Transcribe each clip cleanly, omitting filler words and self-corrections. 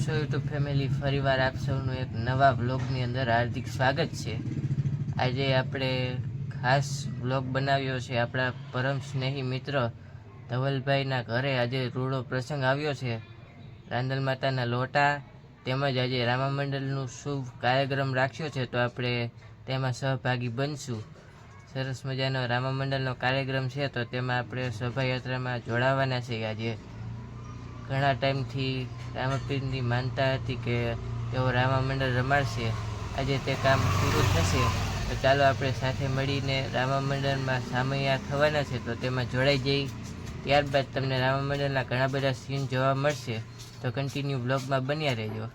છો YouTube family, ફરીવાર આપ સૌનું એક નવા બ્લોગની અંદર હાર્દિક સ્વાગત છે। આજે આપણે ખાસ બ્લોગ બનાવ્યો છે આપણા પરમ સ્નેહી મિત્ર ધવલભાઈના ઘરે। આજે રૂડો પ્રસંગ આવ્યો છે, રાંદલ માતાના લોટા તેમજ આજે રામા મંડળનું શુભ કાર્યક્રમ રાખ્યો છે, તો આપણે તેમાં સહભાગી બનશું। સરસ મજાનો રામા મંડળનો કાર્યક્રમ છે, તો તેમાં આપણે શોભાયાત્રામાં જોડાવાના છે। આજે ઘણા ટાઈમથી રામાપીરની માનતા હતી કે તેઓ રામા મંડળ રમાડશે, આજે તે કામ પૂરું થશે। તો ચાલો આપણે સાથે મળીને રામા મંડળમાં સામૈયા થવાના છે, તો તેમાં જોડાઈ જઈ। ત્યારબાદ તમને રામા મંડળના ઘણા બધા સીન જોવા મળશે, તો કન્ટિન્યુ બ્લોગમાં બન્યા રહેજો।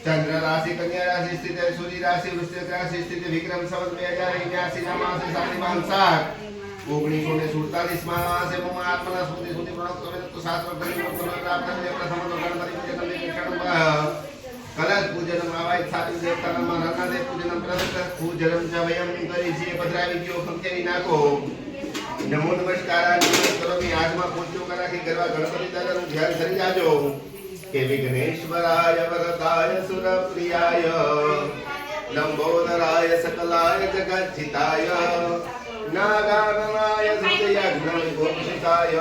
चंद्र राशि कन्या राशि स्थित सूर्य राशि वृश्चिक राशि स्थित विक्रम संवत 2081 ना मासे 1947 मासे आत्मना स्मृति स्मृति प्रणव तो शास्त्र प्राप्त कलश पूजन आवाय साधु देवता रंगा देव पूजन प्रदत्त पूजनम च वयम करी जे पधरावी गयो खंकेरी नाको नमो नमस्कार करोमी आज में पूज्यो करा की गरबा गणपति दादा नु ध्यान धरी जाजो के विघ्नेश्वराय वरदाय सुरप्रियाय लंबोदराय सकलाय जगज्जिताय नागाननाय सुतयज्ञविभूषिताय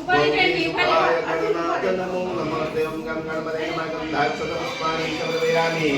गोविन्दाय गणनाथ नमो नमस्ते ओं गं गणपते नमः गन्धाक्षतपुष्पाणि समर्पयामि।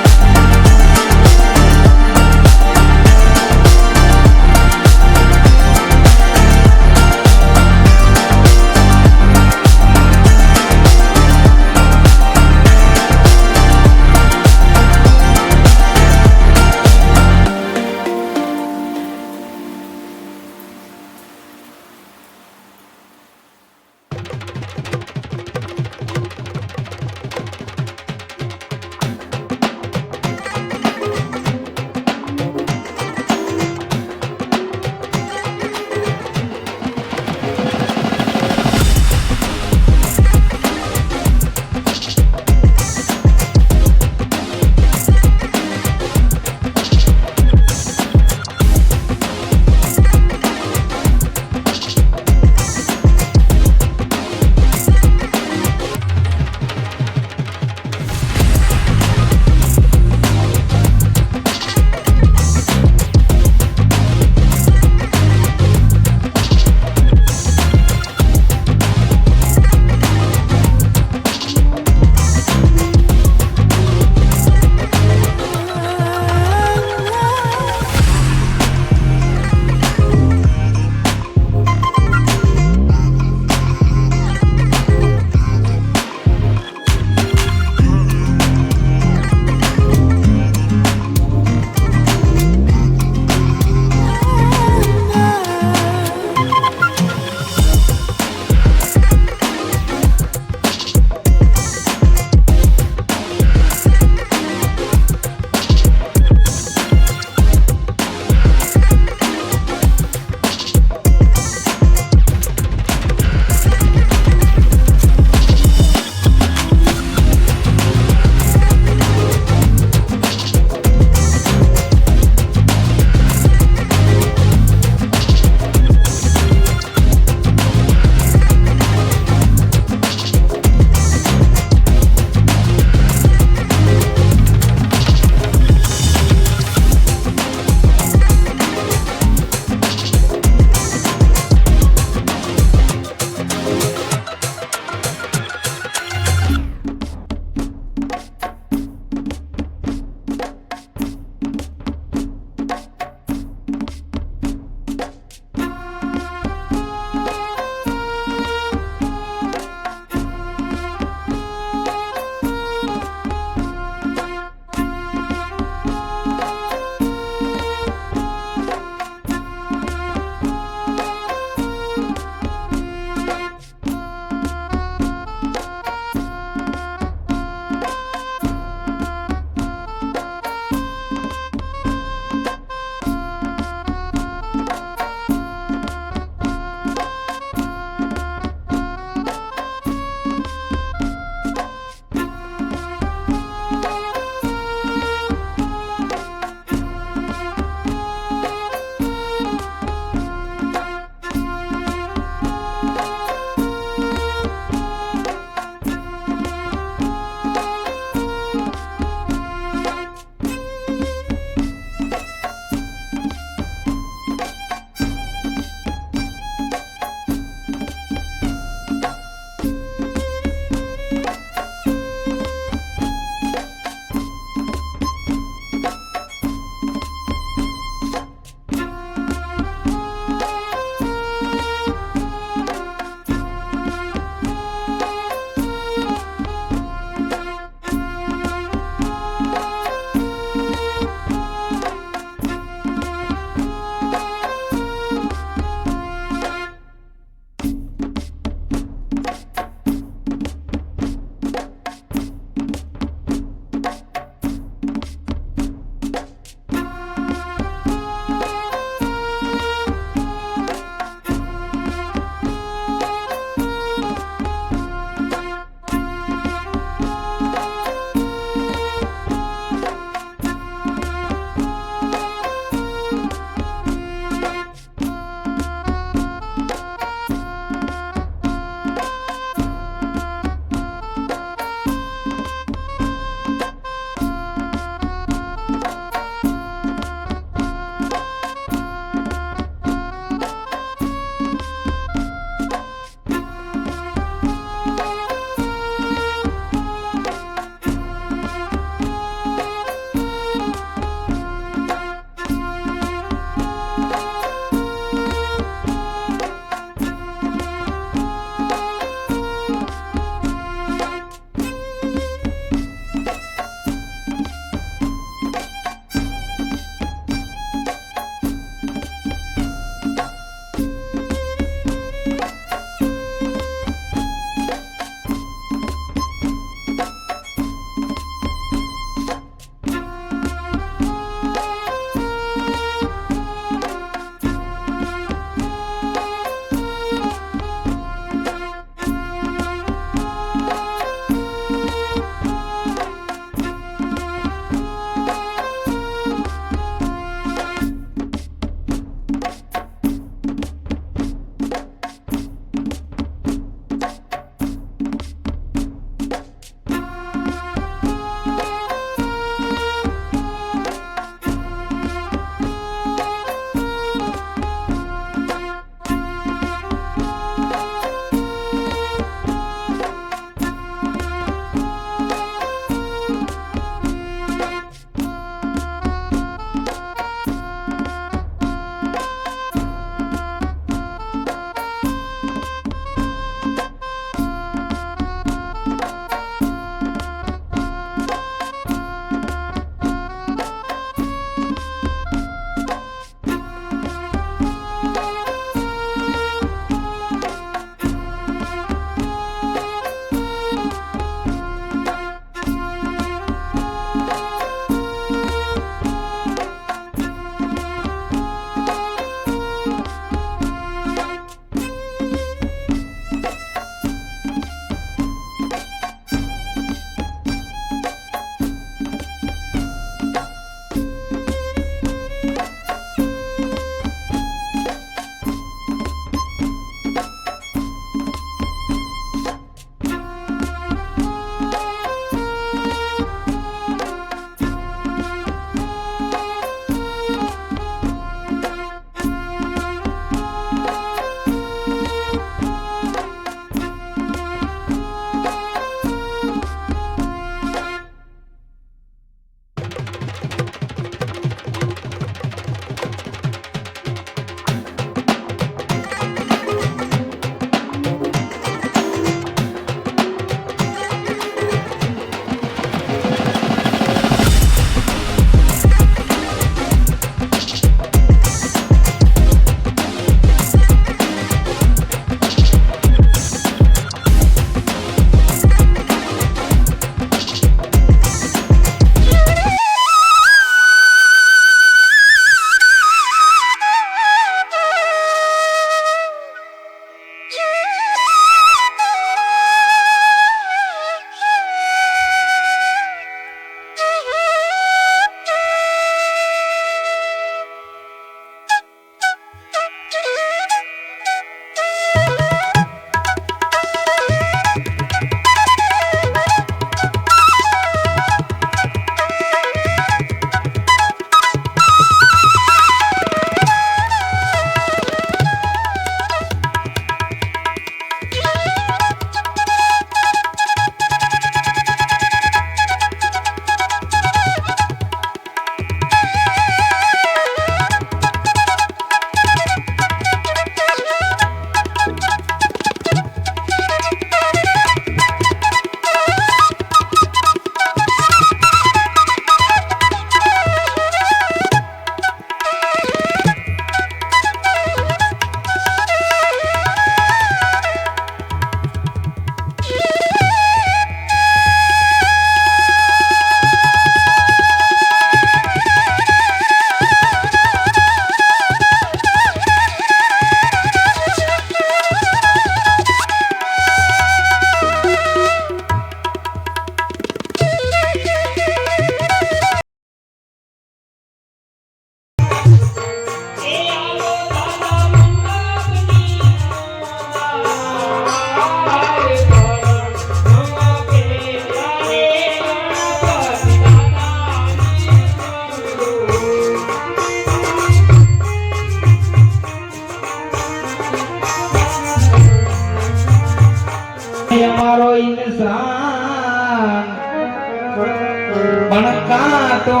પણ કાં તો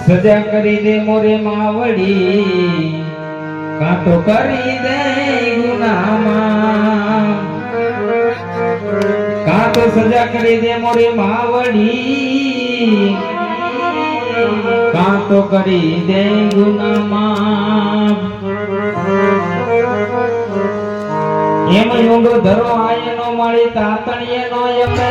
સજા કરી દે મોરે માવડી, કાં તો કરી દે ગુનામાં, કાં તો સજા કરી દે મોરે માવડી, કાં તો કરી દે ગુનામાં. એમ ઊંડો ધરો આયનો મળી તાતણીએ નો એમને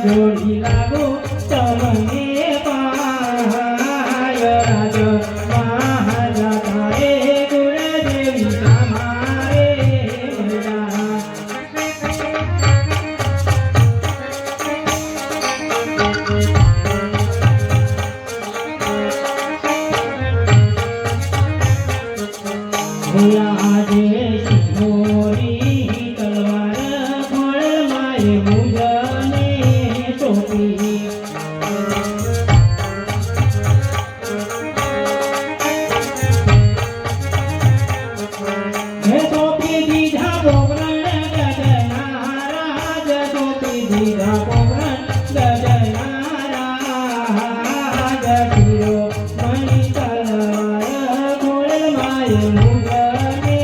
જોડી લાગો તમને પાય રાજ મહારાજા તારે કુળદેવી તમારે મૈયા આજે મોરી તલવાર ફળ મારે મુંજને સોંપી હે સોંપી દીધા પોગરણ ગગના રાજ સોંપી દીધા પોગરણ ગગના રાજ પીરો મણી તલવાર ફળ મારે મુંજને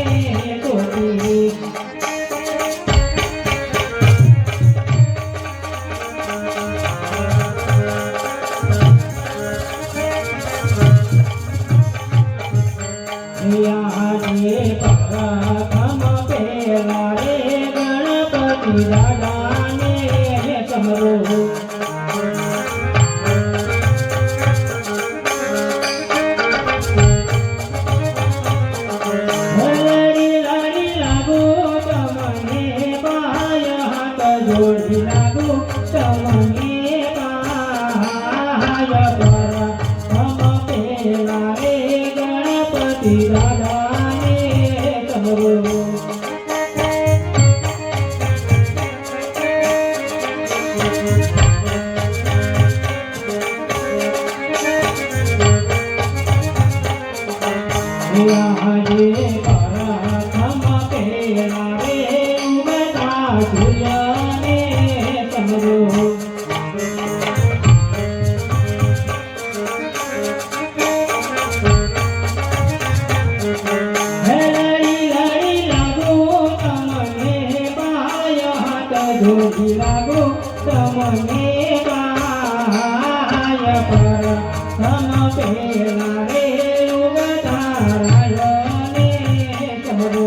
લાગો તમને પાય પર તમ પેલા રે ઉગતારાય ને ચમરો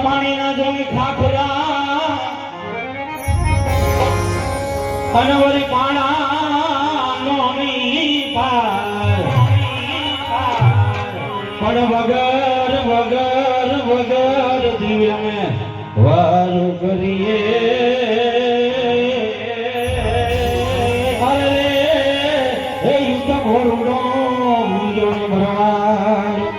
પાણી ના જોઈ ખાખરા અનવરી પાણા નો પણ વગર વગર વગર દિવ્ય વાર કરીએ અરે હે યુદ્ધ ઘોડો વીરોને ભરવાડ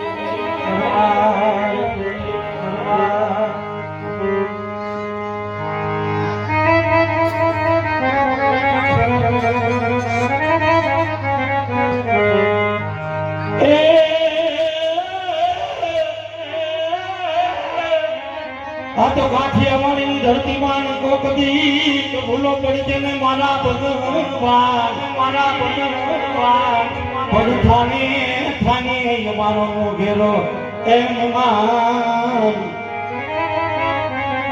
આ તો કાઠિયાવાડની ધરતીમાં કોકદી તો ભૂલો પડી તેને મારા ભગવાન પણ થાને મારો ઘેરો એમ માન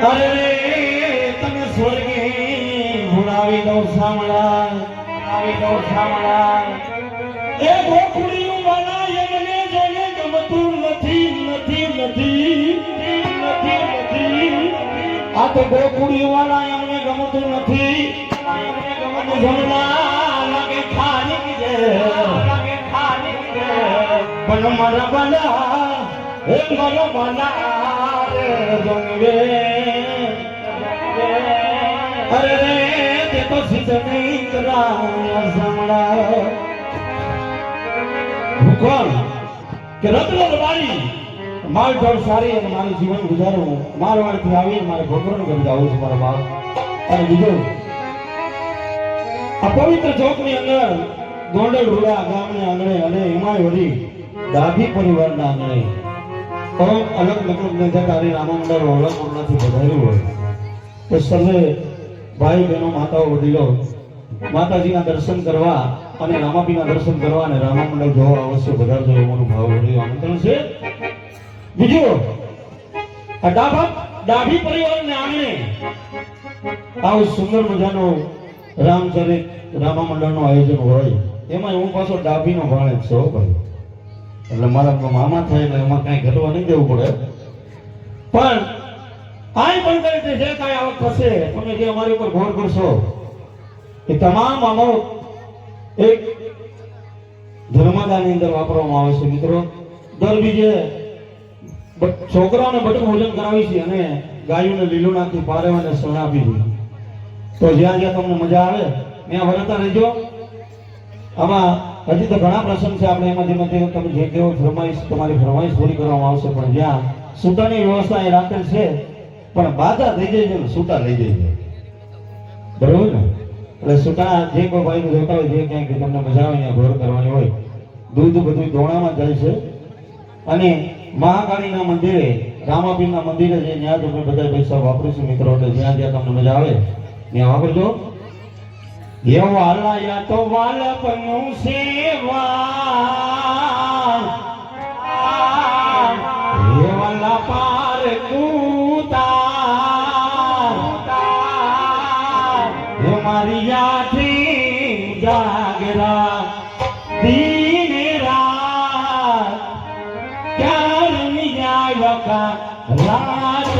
અરે તમે સ્વર્ગે ભૂલાવી દો સાંભળા એ ગોકુળિયું વાલા એમને જોઈને ગમતું નથી આ તો ગોકુળી વાળા એમને ગમતું નથી જમના લાગે ખાલી પણ મારા બાલા હે મારા બાલા રે જંગે અરે રે તે તો સિદ્ધ નહીં કરા સાંભળા ભૂખોલ કે રત્ન રબારી માલ ઢોળ સારી અને મારું જીવન ગુજારવું મારવાડથી આવી મારે ભગવાન કરી આવું છું મારા બાપ અને બીજું આ પવિત્ર ચોકની અંદર ગોંડલ રૂડા ગામના આંગણે અને એમાંય વળી દાઢી પરિવારના આંગણે પણ અલગ મતલબ ને જતા રામમંડળ ઓળખમાંથી વધાર્યું હોય તો સર્વે ભાઈ બહેનો માતાઓ વડીલો માતાજીના દર્શન કરવા અને રામાપીના દર્શન કરવા અને રામમંડળ જોવા અવશ્ય વધારજો એવું ભાવ વળી આમંત્રણ છે બીજું આ ડાભી પરિવારને આંગણે આવું સુંદર મજાનું રામચરિત રામામંડળનું આયોજન હોય એમાં હું પાછો ડાભીનો ભાણેજ છું ભાઈ એટલે મારા મામા થાય એટલે એમાં કઈ ઘટવા નહીં જવું પડે પણ આય પણ કરે જે કાંઈ આવક થશે તમે જે અમારી ઉપર ગૌર કરશો એ તમામ અમારો એક ધર્મદાની અંદર વાપરવામાં આવે છે મિત્રો. દર બીજે છોકરાઓને બટુક ભોજન કરાવી છે અને ગાયોને લીલું નાખી પારેવાને શરણ આપી છે. તો જ્યાં જ્યાં તમને મજા આવે ત્યાં વરતા રહેજો. આમાં હજી તો ઘણા પ્રસંગ છે, આપણે એમાંથી તમે જે કેવો ફરમાઈશ તમારી ફરમાઈશ પૂરી કરવામાં આવશે. પણ જ્યાં સૂટાની વ્યવસ્થા એ રાખેલ છે, પણ બાધા થઈ જાય છે ને સૂટા લઈ જાય છે, બરોબર ને? એટલે સૂટા જે કોઈ ભાઈ જોતા હોય, જે ક્યાંક તમને મજા આવે ત્યાં ઘોર કરવાની હોય, દૂધ બધું દોણામાં જાય છે. અને મહાકાળીના મંદિરે, રામાપીરના મંદિરે જે ત્યાં તમે બધા પૈસા વાપરીશું મિત્રો, એટલે જ્યાં જ્યાં તમને મજા આવે ત્યાં વાપરજો. એ વાલા તો વાલપનું સેવા એ વાલા પાર કૂતા એ મારી યાથી જાગરા દીને રાત ક્યાર જાય વખા રાત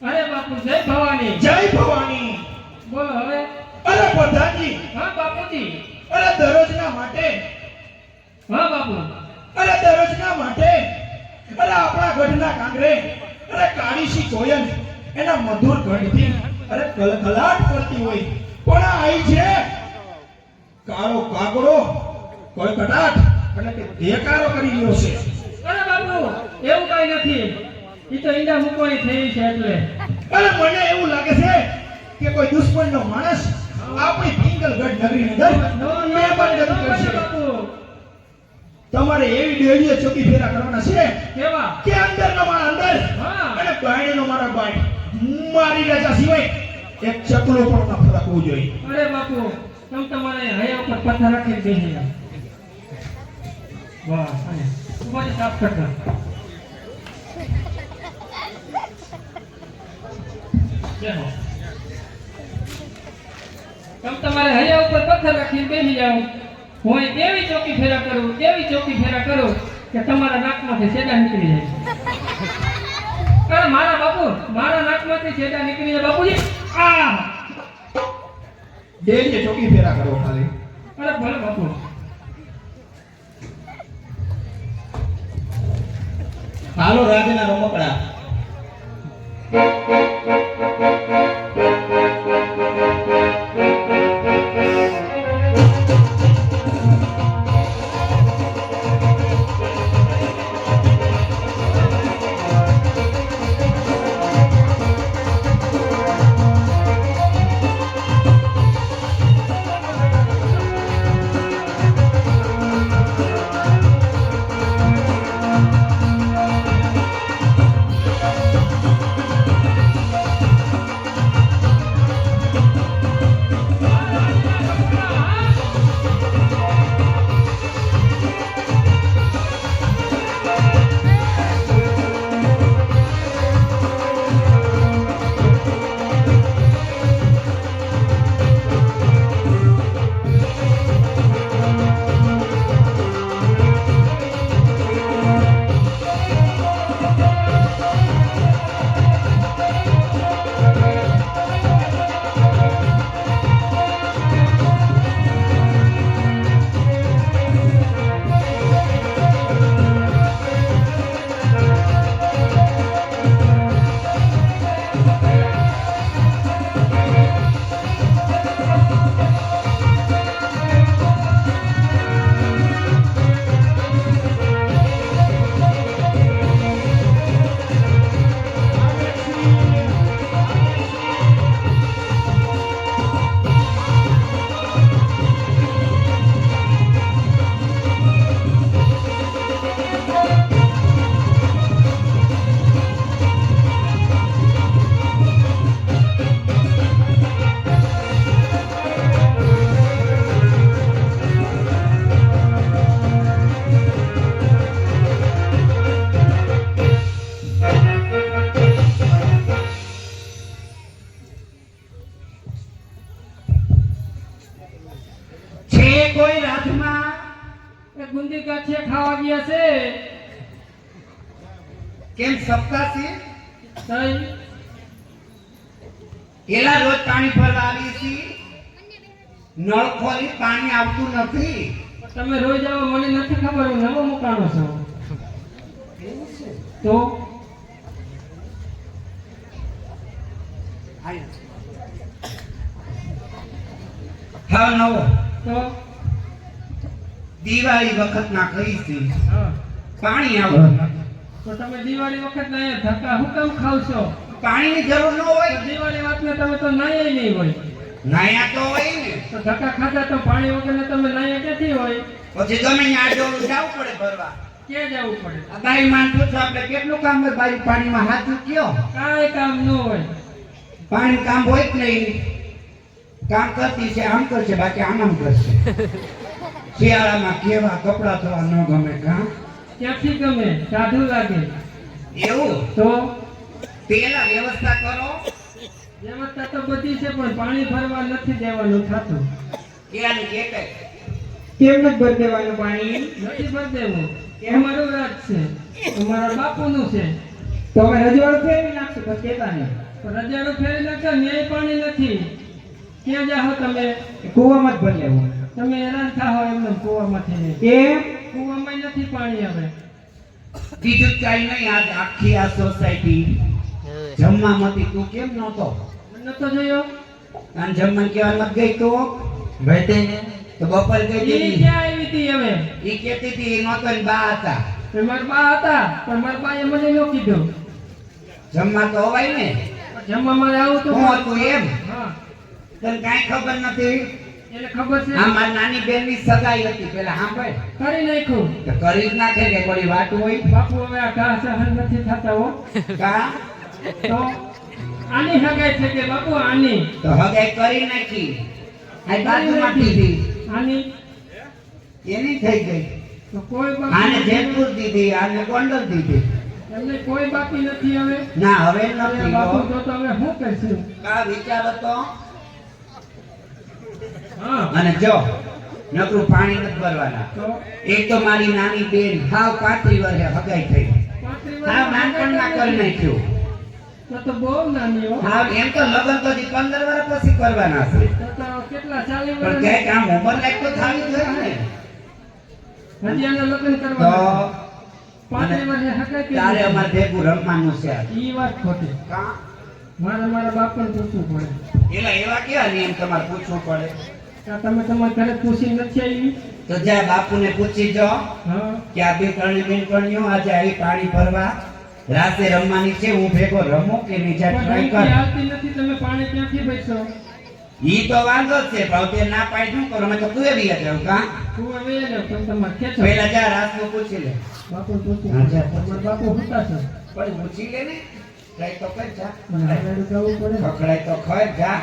અરે બાપુ જય ભવાની. જય ભવાની. બોલો હવે. અરે પ્રધાનજી. હા બાપુજી. અરે દરરોજના માટે. હા બાપુ. અરે દરરોજના માટે. અરે આપણા ગઢના કાંગરે મધુર ઘંટથી અરે કલકલાટ કરતી હોય પણ આ આઈ છે કાળો કાગડો કળકટાટ એટલે કે દેકારો કરી રહ્યો છે. અરે બાપુ એવું કઈ નથી, ઈ તો ઈંડા મૂકવાની થઈ છે એટલે. અરે મને એવું લાગે છે કે કોઈ દુશ્મનનો માણસ આપણી પિંગલગઢ નગરીની અંદર મહેમાનગતિ કરશે. બાપુ તમારે એવી ડેડીએ ચોકી ફેરા કરવાના છે કેવા? કે અંદરનો મારા અંદર હા. અને બાયણનો મારા બાય મારી રાજા સિવાય એક ચકલો પણ ન ફરકવું જોઈએ. અરે બાપુ તમ તમારે હૈયા ઉપર પથ્થર રાખીને બેસી જાઓ. વાહ અને ઉભા સાફ કરતા. બેહો. તમ તમારે હૈયા ઉપર પથ્થર રાખીને બેસી જાઓ. હું અહીં એવી ચોકી ફેરા કરું, એવી ચોકી ફેરા કરું કે તમારા નાકમાંથી સેડા નીકળી જાય. અરે મારા બાપુ, મારા નાકમાંથી સેડા નીકળી જાય બાપુજી. આ ડેડીએ ચોકી ફેરા કરો ખાલી. અરે ભલે બાપુ. હાલો રાજના રમકડા. કોઈ રાતમાં એ ગુંદી ગાંઠિયા ખાવા ગયા છે. કેમ સપતા છે? તઈ એલા રોજ પાણી ભરવા આવી છે, નળ ખોલી પાણી આવતું નથી. તમે રોજ આવો મને નથી ખબર, હું નવો મુકાણો છું. તો હા નવો તો દિવાળી વખત ના કહી છે હા. પાણી આવતું નથી. તો તમે દિવાળી વખત ના અહીંયા ધક્કા હું કેમ ખાવ છો? પાણીની જરૂર ન તો હોય, દિવાળી વાતને તમે તો નાયા નહીં હોય. નાયા તો હોય ને, તો ધક્કા ખાધા તો પાણી વગર તમે નાયા ક્યાંથી હોય? પછી ગમે ત્યાં જવું જવું પડે ભરવા. ક્યાં જવું પડે? આ બાઈ માન પૂછો આપણે કેટલું કામ હોય, બાઈ પાણીમાં હાથ મૂક્યો કાંઈ કામ ન હોય. પાણી કામ હોય જ નહીં. કામ કરતી છે આમ કરશે, બાકી આમ કરશે. શિયાળામાં કેવા કપડા થવા ન ગમે કામ ક્યાંથી ગમે? સાધુ લાગે. એવું તો પેલા વ્યવસ્થા કરો. વ્યવસ્થા તો બધી છે પણ પાણી ભરવા નથી દેવાનું થતું. ક્યાં કે કઈ કેમ નથી ભરી દેવાનું પાણી? નથી ભરી દેવું. અમારું રાજ છે, અમારા બાપુનું છે. તો અમે રજવાડું ફેરવી નાખશું, બસ કહેતા નહીં. રજાડું ફેરી નાખો, ન્યાય પાણી નથી. ક્યાં જાઓ તમે? કૂવામાં જ ભરી લેવું. તમે હેરાન થાઓ એમને કૂવામાંથી. કેમ? કૂવામાં નથી પાણી આવે. બીજું કઈ નહીં. આજ આખી આ સોસાયટી જમવા મતી તું કેમ નહોતો? નતો જોયો અને જમવાનું કેવા મત ગઈ તું? ભેટે ને તો બપોર ગઈ ઈ હતી. ક્યાં આવી હતી હવે ઈ કહેતી હતી ઈ નહોતો ને બા હતા. તો મારા બા હતા પણ મારા બાએ મને ન કીધું જમવા તો અવાય ને. જમવા મારે આવું તો હું હતું એમ? હા તને કાંઈ ખબર નથી? એને ખબર છે આ મારી નાની બેનની સગાઈ હતી પેલા સાંભળ. કરી નાખ્યું તો કરી જ નાખે કે કોઈ વાત હોય બાપુ હવે આ ઘા સહન નથી થતા હો કા? તો આની હગાઈ છે કે બાપુ આની તો હગાઈ કરી નાખી. આ બાજુમાં દીધી આની એની થઈ ગઈ. તો કોઈ આને બાકી જેતપુર દીધી, આને ગોંડલ દીધી. એમને કોઈ બાકી નથી હવે ના હવે હવે નથી. બાપુ હો. તો હવે શું કરશું કા વિચાર હતો? હા અને જો નકરું પાણી નથી ભરવાના. તો એક તો મારી નાની બેન હાવ 35 વર્ષે હગાઈ થઈ. 35 હાવ નાનપણમાં કરી નાખ્યું. તો બહુ નાની હો હાવ એમ તો લગ્ન તો હજી 15 વર્ષ પછી કરવાના છે. તો કેટલા 40 પણ વર્ષ ક્યાંક આમ ઉંમર લાયક તો થવી જોઈએ ને. હજી એને લગ્ન તો કરવાના 35 વર્ષે હગાઈ તારે કરી અમારે ભેગું રમવાનું છે આજ. ઈ વાત ખોટી કા? મારા બાપાને પૂછવું પડે એલા એવા કેવા નિયમ તમારે પૂછવું પડે? આ તમે તમારા ઘરે પૂછી નથી આવી તો જ્યાં બાપુને પૂછી જો હા કે આ બે ત્રણ બેનપણીઓ આજે આવી પાણી ભરવા રાતે રમવાની છે, હું ભેગો રમો કે નહીં જા પણ ટ્રાય અહીંથી કર. આવતી નથી તમે પાણી ક્યાંથી ભરશો ઈ તો વાંધો જ છે ભાવ તે ના પાડી શું કરો? મેં તો તું એવી જાવ કા? તું હવે એ લે પણ તમારે ખેંચો પહેલા જા રાતનું પૂછી લે. બાપુ પૂછું હા, જા. તમારા બાપુ હુતા છે પણ પૂછી લે ને. ટ્રાય તો કર જા. અને હવે જવું પડે પકડાય તો ખર જા.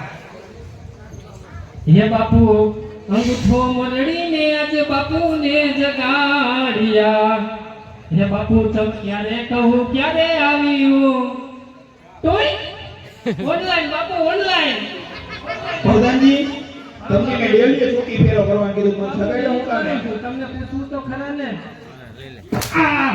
હે બાપુ અંગૂઠો મોરડીને આજે બાપુને જગાડ્યા હે બાપુ તમ ક્યારે કહું ક્યારે આવ્યું તોય ઓનલાઈન બાપુ ઓનલાઈન પ્રધાનજી તમને કે ડેલી ચોકી ફેરો કરવાનું કીધું પણ સગાઈ હું કામે? તમને પૂછવું તો ખરા ને આ